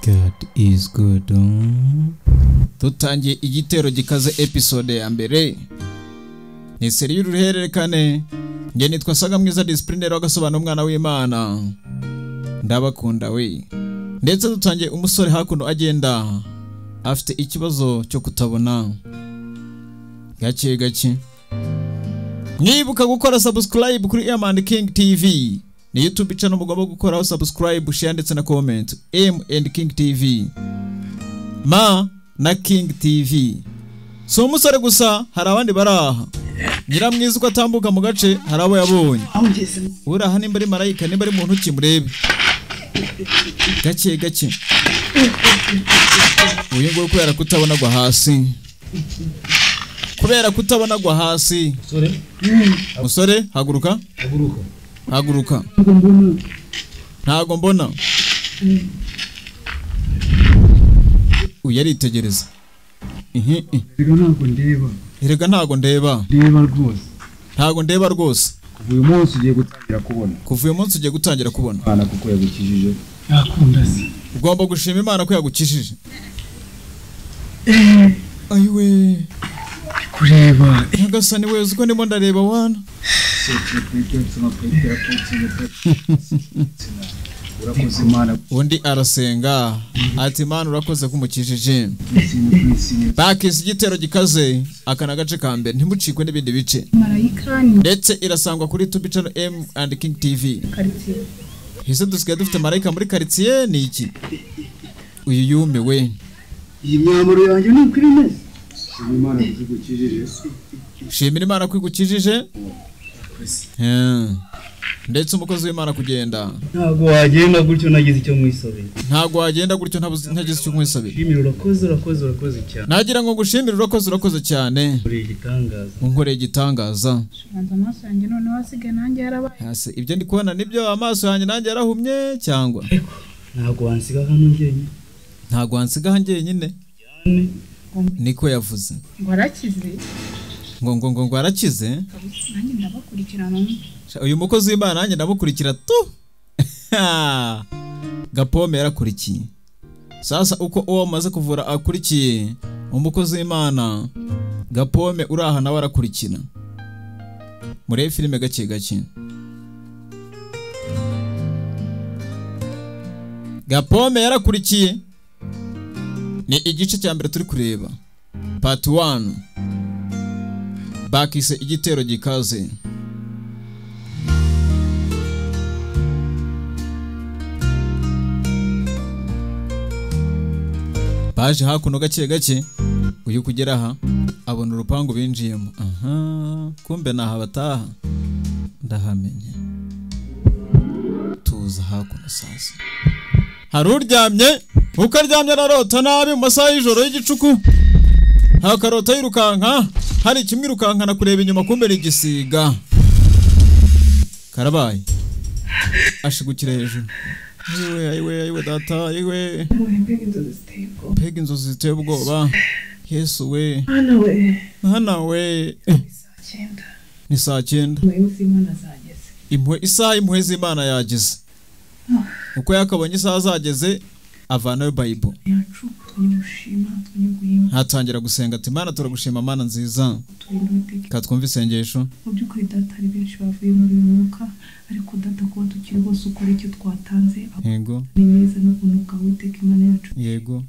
God is good. Tutangiye igitero gikaze episode ya mbere. Ni seri y'uruhererekane. Nge nitwa Saga Mwiza Disciplinero agasobanura umwana w'Imana. Ndabakunda we. Ndetse dutangiye umusore hakuno agenda afite ikibazo cyo kutabona. Gake. Mwibuka gukora subscribe kuri M & King TV. Ni YouTube channel mugomba gukora subscribe, share ndetse na comment. M & King TV. Ma na King TV. So umusore gusa hari abandi baraha. Nyiramwiza uko atambuka mu gace hari abo yabonye. Uraha nimba ari marayika nimba ari muntu kimurebe. Gake. Uyu ngo kubera kutabona gwa hasi. Kubera kutabona gwa hasi. Musore haguruka. Ntago mbona. Uyaritegereza. Erega ntago ndeba. Ntago ndeba rwose. Kuva uyu munsi ugiye gutangira kubona. Imana kuko yagukijije. Yakunda se. Ugomba gushima Imana ko yagukijije. Ayiwe. Kureba. Nyagasani weze uko ndimo ndareba wana. Urakoze Imana. Undi arasenga ati Imana urakoze kumukijije. Bakise igitero gikaze akana gace ka mbere ntimucikwe n'ibindi bice. Ndetse irasangwa kuri YouTube channel M & King TV. Hise dusigaye dufite marayika muri quartier ni iki? Uyu yumiwe. Iyi myamaro yanjye ni kuri neza. Imana kugukijije. Shimira Imana kwigukijije. Ndetse umukozi w'Imana kugenda. Ntago wagenda gutyo nagize icyo mwisobera. Ntago wagenda gutyo ntagize icyo mwisobera. Shimira urakoze cyane. Nagira ngo ngushimire urakoze cyane. Unkoreye igitangaza. Amaso yanjye none wasigaye nanjye yarabaye. Hase ibyo ndi kubona nibyo amaso yanjye nanjye yarahumye cyangwa. Ntago wansiga hano njyenyine. Ntago wansiga hano njyenyine. Niko yavuze. Warakize. Ngo warakize. Nanjye ndabakurikirana. Uyu mukozi w'Imana nanjye ndamukurikira tu. Gapome yarakurikiye. Sasa uko uwo maze kuvura akurikiye umukozi w'Imana Gapome uraha nawe arakurikina. Muri filime gake. Gapome yarakurikiye. Ni igice cya mbere turi kureba. Part 1. Bakise igitero gikaze. Baje hakuno gake uyu kugera aha abona urupangu binjiyemo. Kumbe naha bataha. Ndahamenye. Tuza hakuno sasa. Hari uryamye ukaryamye narota nabi mu masaha y'ijoro y'igicuku. Hakarota yirukanka hari kimwirukanka na kureba inyuma kumbe igisiga. Karabaye. Ashigukira hejuru. Ayiwe data ayiwe. Pega inzozi ziteye ubwoba. Yesu we. Hana we. Ni saa 9. Impuhwe z'Imana yageze. Uko yakabonye isaha zageze avanayo Bible. Hatangira gusenga ati Imana turagushima Mana nziza. Katwumva isengesho. Mu by'ukuri data ari benshi bavuye muri mwuka ariko data kuba tukiri hose ukora icyo twatanze. Yego. Ni neza no kunuka Uwiteka Imana yacu. Yego.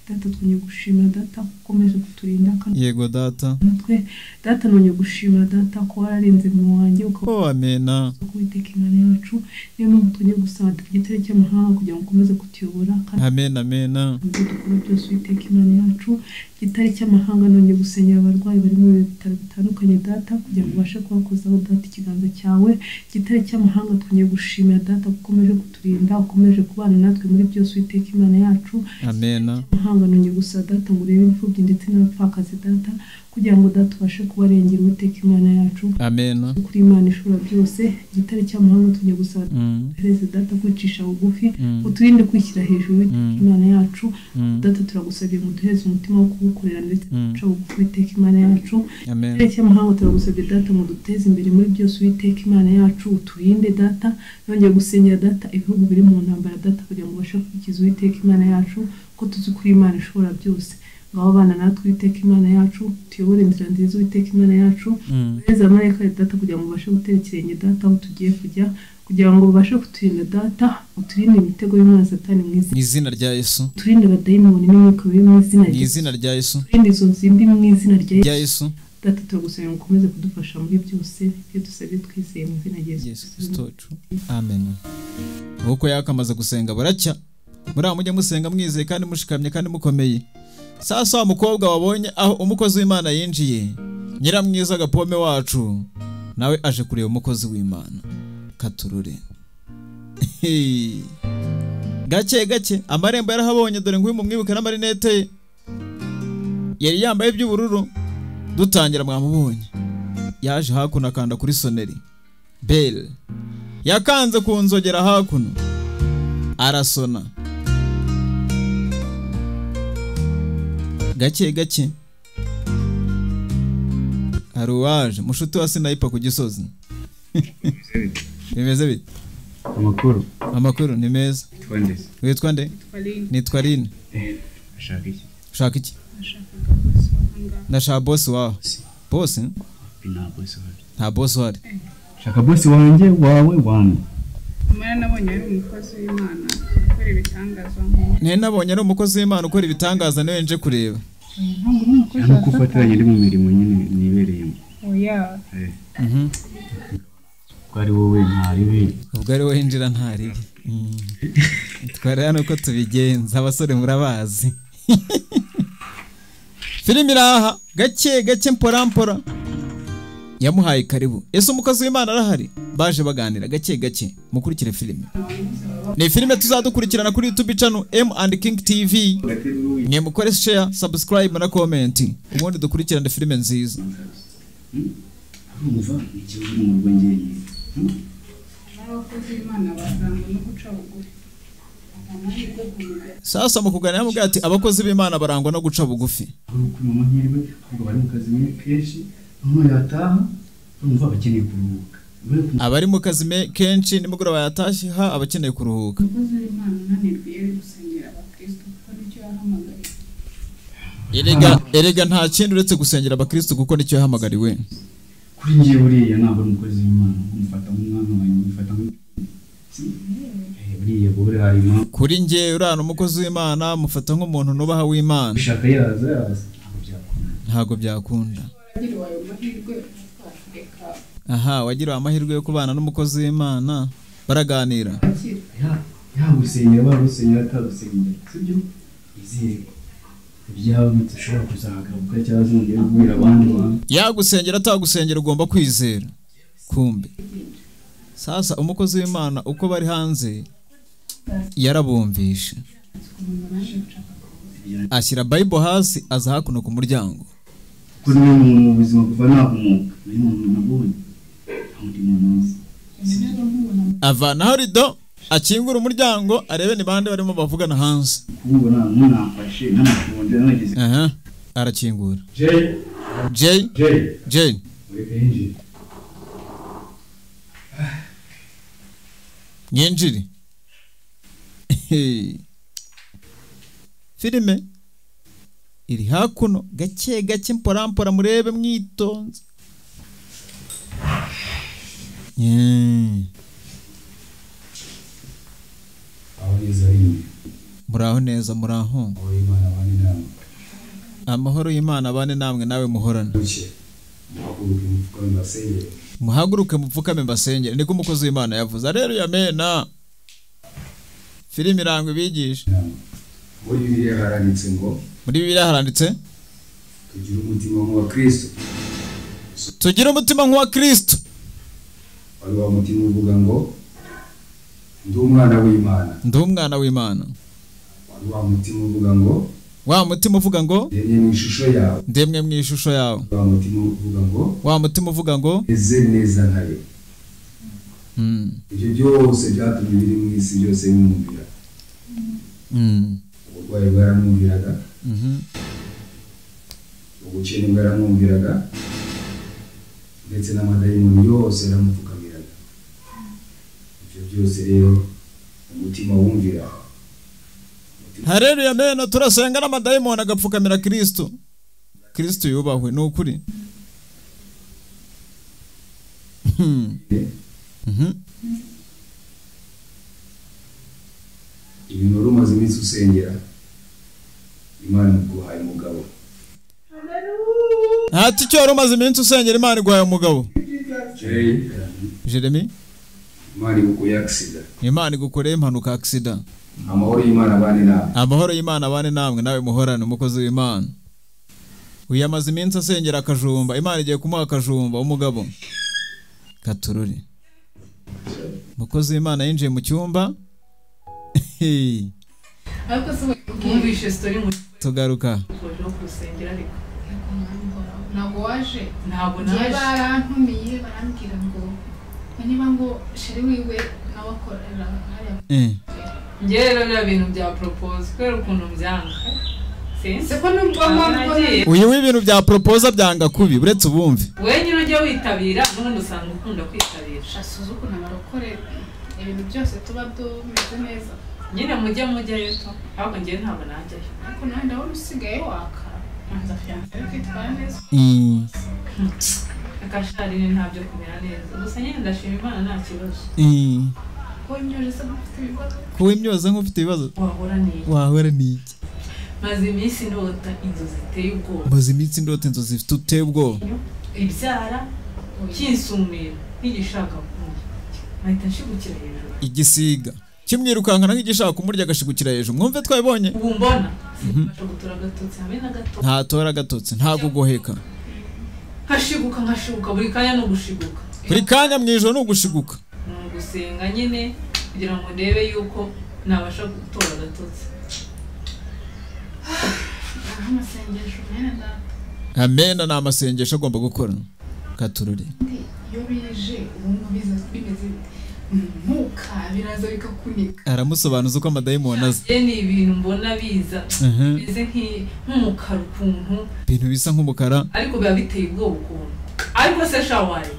Data twonye gushima data ukomeze kuturinda kandi. Yego data. Natwe data nonye gushima data ko wararenze mu wanjye uko amena. Uwiteka Imana yacu niyo mpamvu twonye gusaba igitero cy'amahanga kugira ngo ukomeze kutuyobora. Amena. Dukora byose Uwiteka Imana yacu. Igitare cy'amahanga nonye gusenyera abarwayi bari mu bitaro bitandukanye data kugira ngo ubashe kubakozaho data ikiganza cyawe. Igitare cy'amahanga twonye gushimira data ukomeje kuturinda ukomeje kubana natwe muri byose Uwiteka Imana yacu. Amena. Amahanga cy'amahanga nongeye gusaba data ngo urebe imfubyi ndetse n'abapfakazi data kugira ngo data ubashe kubarengera Uwiteka Imana yacu. Amen. Kuri Imana ishobora byose igitare cy'amahanga tujye gusaba hereze data kwicisha bugufi uturinde kwishyira hejuru Uwiteka Imana yacu. Data turagusabye ngo duheze umutima wo kugukorera ndetse guca bugufi Uwiteka Imana yacu. Igitare cy'amahanga turagusabye data ngo duteze imbere muri byose Uwiteka Imana yacu, uturinde data. Nongeye gusengera data ibihugu biri mu ntambara data kugira ngo ubashe kwikiza Uwiteka Imana yacu ko tuzi kuri Imana ishobora byose. Ngaho abana natwe Uwiteka Imana yacu, tuyobore inzira nziza Uwiteka Imana yacu. Ureze amarayika data kugira ngo ubashe gutera ikirenge data aho tugiye kujya, kugira ngo ubashe kuturinda data, uturinde imitego y'umwana Satani mu izina rya Yesu. Turinde abadayimoni n'imyuka mibi mu izina rya Yesu. Turinde izo nzimbi mu izina rya Yesu. Data turagusaba ngo ukomeze kudufasha muri byose ibyo dusabye twizeye mu izina rya Yesu Kristo. Amen. Uko yakamaze gusenga baracya. Muri mujye musenga mwizeye kandi mushikamye kandi mukomeye. Sasa wa mukobwa wabonye aho umukozi w'Imana yinjiye, nyiramwiza Gapome wacu nawe aje kureba umukozi w'Imana. Katurure. Gake amarembo yarahabonye, dore ngo mumwibuke n'amarinete yari yambaye iby'ubururu. Dutangira mwamubonye yaje hakuno akanda kuri soneri bell, yakanze ku nzogera hakuno arasona. Gake hari uwaje mushuti wa Sniper ku Gisozi. Bimeze bite? Amakuru ni meza. Witwa nde? Nitwa Line. Ushaka iki? Ndashaka boss wawe. Boss? Nta boss wari. Shaka boss wanjye wawe wanjye. Umwana nabonye ari umukozi w'Imana ukora ibitangaza. Nabonye ari umukozi w'Imana ukora ibitangaza niwe nje kureba. Ntabwo ufatiranye ndi mu mirimo nyine nibereyemo. Oya. Kwari wowe ntaribi. Ubwo ari wowe injira ntaribi. Twari hano uko tubigenza, abasore murabazi. Filimi iraha gake mpora yamuhaye karibu. Ese umukozi w'Imana arahari? Baje baganira gake mukurikire filimi. Ni filime tuzadukurikirana kuri YouTube channel M&King TV. Mwe mukore share, subscribe na comment. Ubundi dukurikirane filime nziza. Umva ikibazo mu rwenge. Abakozi b'Imana bazangwa no guca bugufi. Sasa mu kuganira mu gati abakozi b'Imana barangwa no guca bugufi. Mu mahirwe ubwo bari mu kazi kenshi, umuntu yataha umva abakeneye kuruhuka. Abari mu kazi kenshi nimugoroba yatashye ha abakeneye kuruhuka. Umukozi w'Imana unanirwiye gusengera abakristo kuko nicyo yahamagariwe. Erega nta kindi uretse gusengera abakristo kuko nicyo yahamagariwe. Kuri ngiye buriya ntabwo umukozi w'Imana umufata nk'umwana wanjye, umufata kuri nge urana umukozi w'Imana mufata nk'umuntu nubaha w'Imana. Ushaka yaza ntago byakunda. Aha, wagiriwe amahirwe yo kubana n'umukozi w'Imana baraganira. Yagusengera barusengera atarusengera. Sibyo? Izere. Ibyawe mutushobora kuzagaruka cyangwa zongera kubwira abandi bantu. Yagusengera atagusengera ugomba kwizera. Kumbe. Sasa umukozi w'Imana uko bari hanze yarabumvisha. Ashyira Bible hasi aza hakuno ku muryango. Kuri mu buzima kuva nakumuka. Ni umuntu nabonye. Avanaho rido akingura umuryango arebe ni bande barimo bavugana hanze. Kubona munafashe n'amafunde n'agize. Aha, arakingura. J. Nyenjiri. Filime iri hakuno gake mpora murebe mwitonze. Muraho neza muraho. Amahoro y'Imana bane namwe nawe muhorana. Muhaguruke mupfukame mbasengere niko umukozi w'Imana yavuze. Rero yamena. Filimi irangwe bigisha. Muri Bibiliya haranditse ngo tugira umutima nk'uwa Kristo. Tugira umutima nk'uwa Kristo. Wari wa mutima uvuga ngo ndi umwana w'Imana. Ndi umwana w'Imana. Wari wa mutima uvuga ngo wa mutima uvuga ngo ndemye mu ishusho yawe, ndemwe mu ishusho yawe, wa mutima uvuga ngo wa mutima uvuga ngo eze neza nkayo. Ibyo byose byatumye biri mu isi byose bimwumvira. Uburwayi bwaramwumviraga, ubukene bwaramwumviraga, ndetse n'amadayimoni yose yaramupfukamiraga. Ibyo byose rero umutima wumvira. Haleluya, meno turasenga n'amadayimoni agapfukamira Kristo. Kristo yubahwe, ni ukuri. Ibintu wari umaze iminsi usengera, Imana iguhaye umugabo. Ati icyo wari umaze iminsi usengera, Imana iguhaye umugabo. Jeremy, Imana igukuye accident. Imana igukoreye impanuka accident. Amahoro y'Imana abane nawe. Amahoro y'Imana abane namwe, nawe muhorane umukozi w'Imana. Uyamaze iminsi asengera akajumba, Imana igiye kumuha akajumba umugabo. Katururi. Umukozi w'Imana yinjiye mu cyumba. ariko se wumvishe story mu Tugaruka. no kusengera ariko ntabwo waje, ntabwo naje naje barantumiye barambwira ngo niba ngo sheri wiwe nawe akorera hariya njye rero bya bintu bya propose kubera ukuntu byanga se ko nubwo mpamvu Uyu w'ibintu bya proposa byanga kubi uretse ubumve. wenyine ujya witabira n'ubundi usanga ukunda kwitabira shasuze ukuntu abarokore ibintu byose tuba tumeze neza, nyine mujyayo to ahubwo njye ntabwo najyayo ariko nawe ndabona usigaye waka manza fiyanse yo kwitwara neza. akashari ni ntabyo kumera neza gusa nyine ndashima Imana nta kibazo. ko imyoje se ufite ibibazo, Kuba imyoza nk'ufite ibibazo wahora ni iki? maze iminsi ndota inzozi ziteye ubwoba, Maze iminsi ndota inzozi zifite uteye ubwoba. ibyara kinsumira nk'igishaka kumurya nkahita nshigukira hejuru, Igisiga kimwirukankana nk'igishaka kumurya agashigukira hejuru. Mwumve twabibonye. ubu mbona sibasha gutora agatotsi hamwe na gato, Ntatora agatotsi, nta gugoheka. nkashiguka buri kanya no gushiguka, Buri kanya mu ijoro ni ugushiguka. gusenga nyine kugira ngo ndebe yuko nabasha gutora agatotsi. amasengesho mwene data Amen, ni amasengesho agomba gukora. Katururi. iyo bije ubu bimeze bite? Ntuka biraza bikakunika. Aramusobanuza uko amadayimoni aza. Ye ni ibintu mbona biza bimeze nk'umukara ukuntu, Ibintu bisa nk'umukara. ariko biba biteye ubwoba ukuntu. Ariko se shawaye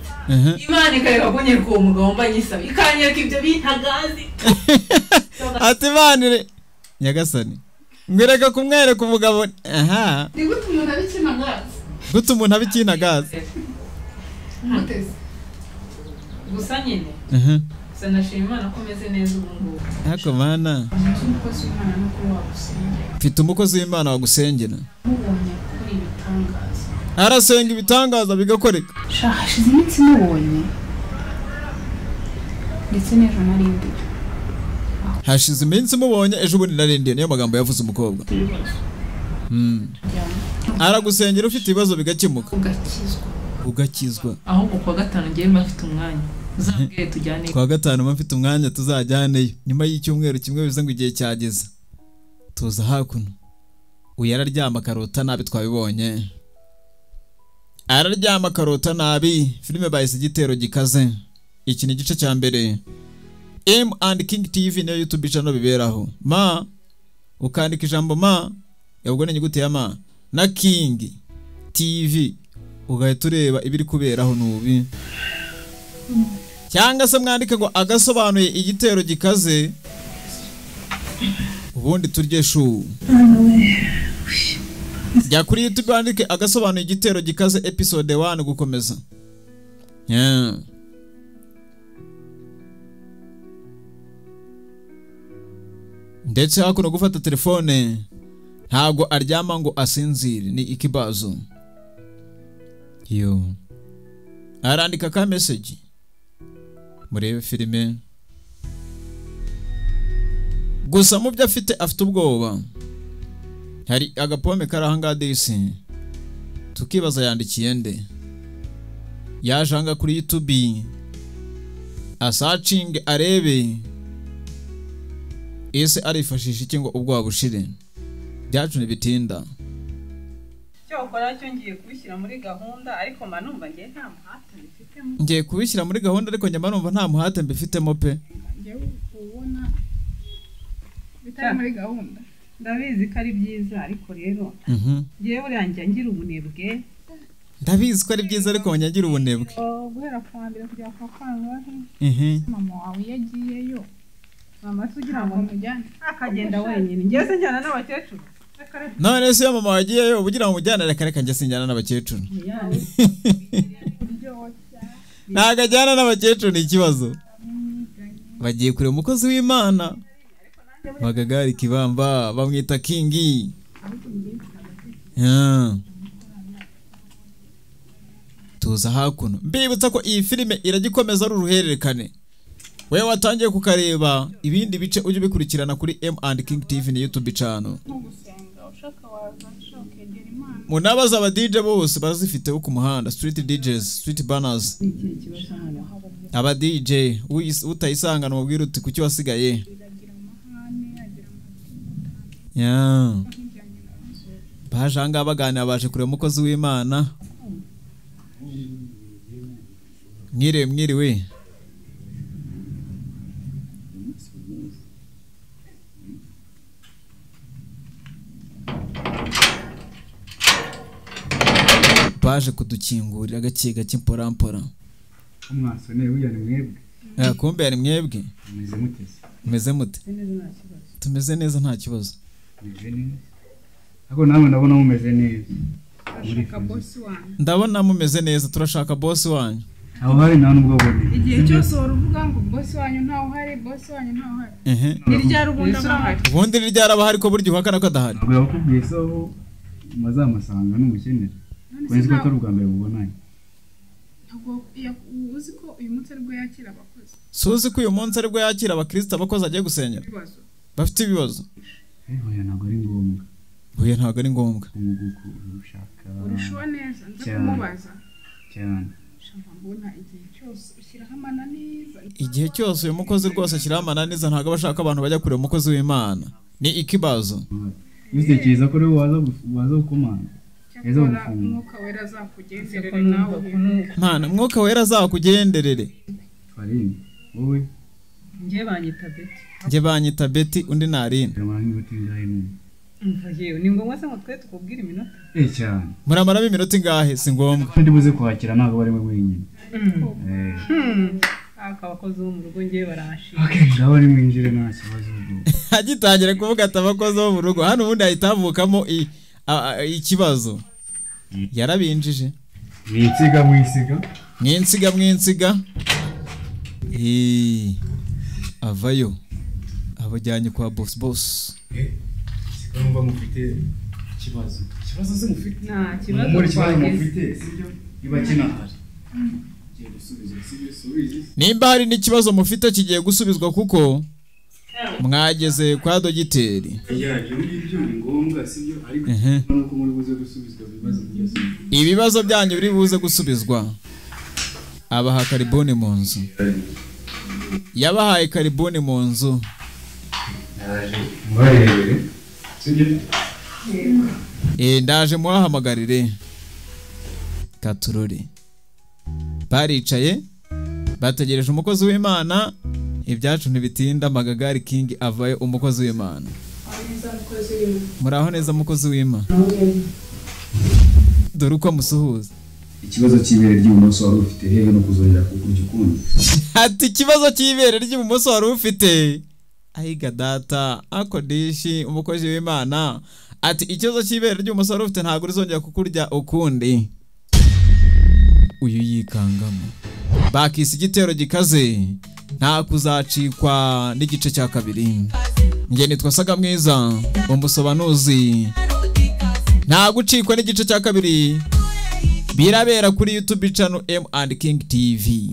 Imana ikareka kunyereka uwo mugabo mba nyisaba ikanyereka ibyo bintagazi. Ati Imana Nyagasani ngwereka kumwereka umugabo. Ni gute umuntu abikina gazi? Gute umuntu abikina gazi? Muteze. Gusa nyine gusa ndashima Imana ko meze neza ubu ngubu. Ariko mana Umukozi w'Imana no kuba wagusengera. mfite umukozi w'Imana wagusengera. Mubonye kuri ibitangaza. Arasenga ibitangaza bigakoreka. Hashize iminsi mubonye ndetse n'ejo narindi. Hashize iminsi mubonye ejo bundi narindiye, niyo magambo yavuze umukobwa. Aragusengera ufite ibibazo bigakemuka. Ugakizwa. Ahubwo kwa gatanu ngiye mafite umwanya uzambwiye tujyane. Kwa gatanu mafite umwanya tuzajyaneyo nyuma y'icyumweru kimwe bivuze ngo igihe cyageze. Tuza hakuno. Uyararyama karota nabi twabibonye. Araryama karota nabi. Filime bahise igitero gikaze. Iki ni igice cya mbere. M&King TV niyo YouTube channel biberaho. Ma ukandika ijambo ma yabwo n'inyuguti ya ma na King TV ugahita ureba ibiri kuberaho nubi. Cyangwa se mwandike ngo agasobanuye igitero gikaze ubundi turye shu. Jya kuri YouTube bandike agasobanuye igitero gikaze episode 1 gukomeza. Ndetse hakuno gufata telefone ntago aryama ngo asinzire ni ikibazo. Arandika ka message murebe filime gusa mu byo afite ubwoba. Hari agapome karahanga disi tukibaza yandikiye nde. Yajanga kuri YouTube asearching arebe ese arifashisha iki ngo ubwoba bushire. ibyacu ntibitinda. cyo ukora cyo ngiye kubishyira muri gahunda ariko manumva ngiye nta muhate mbifitemo. Ngiye kubishyira muri gahunda ariko njye manumva nta muhate mbifitemo pe. Ngiye ubona bitari muri gahunda. Ndabizi ko ari byiza ariko rero ngiye buriya njya ngira ubunebwe. Ndabizi ko ari byiza ariko njya ngira ubunebwe. Guhera ku wa mbere kugera ku wa kangahe? Mama wawe yagiyeyo. Mama tugira ngo mujyane akagenda wenyine. Ngiye se njyana n'abakecuru. None se mama wagiyeyo ubugira ngo mujyane reka njye sinjyana n'abakecuru. Ntago ajyana n'abakecuru ni ikibazo. Bagiye kureba umukozi w'Imana. Magagari Kibamba bamwita Kingi. Tuza hakuno. Mbibutsa ko iyi filime iragikomeza ari uruhererekane. Wewe watangiye kukareba ibindi bice ujye bikurikirana kuri M&King TV ni YouTube channel. Munabaza aba DJ bose bazifite ku muhanda, street DJs, street banners. Aba DJ utayisangana mubwira uti kuki wasigaye. Bajanga baganira baje kureba umukozi w'Imana. Mwiriwe. Baje kudukingurira gake gake mpora. Umwasone uyane mwebwe. Kumbe ari mwebwe. Meze mute? Tumeze neza nta kibazo. Ako namwe ndabona mumeze neza. Turashaka boss wanyu. Ndabona mumeze neza turashaka boss wanyu. Aho hari nta nubwo bone. Igihe cyose uruvuga ngo boss wanyu ntaho hari, boss wanyu ntaho hari. Nirya rubunda bahari. Ubundi nirya bahari ko buryo uhakana ko adahari. Ntabwo yakubwiye so mazamasanga n'umukenera. Kwezi ko ari ubwa mbere mubonanye. Ntabwo uzi ko uyu munsi aribwo yakira abakozi. Suzi ko uyu munsi aribwo yakira abakristo abakozi agiye gusenyera. Bafite ibibazo. Oya ntabwo ari ngombwa. Oya ntabwo ari ngombwa. Umuguko urushaka. Urushuwa neza nza kumubaza. Cyane. Mbona igihe cyose ushyiraho amananiza. Igihe cyose uyu mukozi rwose ashyiraho amananiza ntabwo bashaka abantu bajya kureba umukozi w'Imana. Ni ikibazo. Bitekereza ko rero waza gukomana. Mwuka wera azakugenderere nawe. Mana mwuka wera azakugenderere. Farine wowe ngiye banyita Betty undi narinde. Ni ngombwa se ngo twe tukubwira iminota? Cyane. Muramara iminota ingahe si ngombwa. Ndi buze kwakira ntabwo bari wenyine. Abakozi bo mu rugo ngiye barashira. Ngaho ni mwinjire nta kibazo ubwo. Agitangira kuvuga ati abakozi bo mu rugo hano ubundi ahitavukamo ikibazo. Yarabinjije. Mwinsiga. Avayo. Abajyanye kwa boss. Numva mufite kibazo. Kibazo se mufite? Nta kibazo twageze. Sibyo? Iba kinahari. Kigiye gusubizwa sibyo? Nimba hari n'ikibazo mufite kigiye gusubizwa kuko mwageze kwa dogiteri. Ibyo ni ngombwa sibyo? Ariko nuko muri buze gusubizwa ibibazo byose. Ibibazo byanyu biri buze gusubizwa. Abaha kariboni mu nzu. Yabahaye kariboni mu nzu. Mwarebere. Sibyo? Ndaje muhahamagarire. Katurore. Baricaye bategereje umukozi w'Imana. Ibyacu ntibitinda Magagari King avaye umukozi w'Imana. Muraho neza mukozi w'Imana. Dore uko musuhuza. Ikibazo cy'ibere ry'ibumoso wari ufite hehe no kuzongera kukurya ukundi? Ati ikibazo cy'ibere ry'ibumoso wari ufite. Ahiga data akodishi umukozi w'Imana. Ati ikibazo cy'ibere ry'ibumoso wari ufite ntabwo rizongera kukurya ukundi. Uyu yikangamo. Bakisi igitero gikaze. Nta kuzacikwa n'igice cya kabiri. Nge nitwa Sagamwiza umusobanuzi. Nta gucikwa n'igice cya kabiri. Birabera kuri YouTube channel M&King TV.